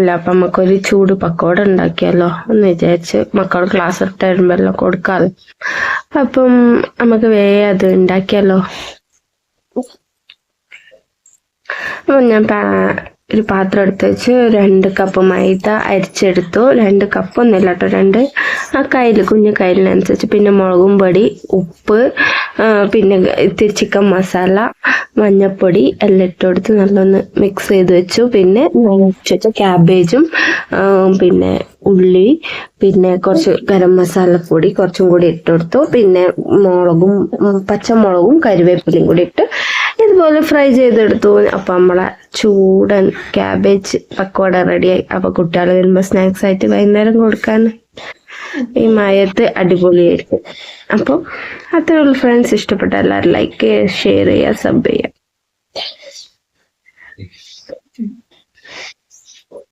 സമയമല്ല, അപ്പം നമുക്കൊരു ചൂട് പക്കോട ഉണ്ടാക്കിയാലോ എന്ന് വിചാരിച്ച് മക്കൾ ക്ലാസ് ഇട്ട് വരുമ്പോഴല്ലോ കൊടുക്കാമല്ലോ. അപ്പം നമുക്ക് വേഗം അത് ഉണ്ടാക്കിയാലോ. അപ്പം ഞാൻ ഒരു പാത്രം എടുത്ത് വെച്ച് 2 കപ്പ് മൈദ അരിച്ചെടുത്തു. 2 കപ്പൊന്നുമില്ല കേട്ടോ, 2 ആ കയ്യിൽ കുഞ്ഞു കയ്യിലിനനുസരിച്ച്. പിന്നെ മുളകും പൊടി, ഉപ്പ്, പിന്നെ ഇത്തിരി ചിക്കൻ മസാല, മഞ്ഞൾപ്പൊടി എല്ലാം ഇട്ട് കൊടുത്ത് നല്ലൊന്ന് മിക്സ് ചെയ്ത് വെച്ചു. പിന്നെ വെച്ച ക്യാബേജും പിന്നെ ഉള്ളി, പിന്നെ കുറച്ച് ഗരം മസാലപ്പൊടി കുറച്ചും കൂടി ഇട്ട് കൊടുത്തു. പിന്നെ പച്ചമുളകും കരിവേപ്പിലയും കൂടി ഇട്ട് ഇതുപോലെ ഫ്രൈ ചെയ്തെടുത്തു. അപ്പം നമ്മളെ ചൂടൻ ക്യാബേജ് പക്കോട റെഡിയായി. അപ്പൊ കുട്ടികൾ വരുമ്പോൾ സ്നാക്സ് ആയിട്ട് വൈകുന്നേരം കൊടുക്കാൻ ഈ മയത്ത് അടിപൊളിയായിരിക്കും. അപ്പോൾ അത്രേ ഉള്ളൂ ഫ്രണ്ട്സ്. ഇഷ്ടപ്പെട്ട എല്ലാവരും ലൈക്ക് ചെയ്യുക, ഷെയർ ചെയ്യുക, സബ് ചെയ്യുക.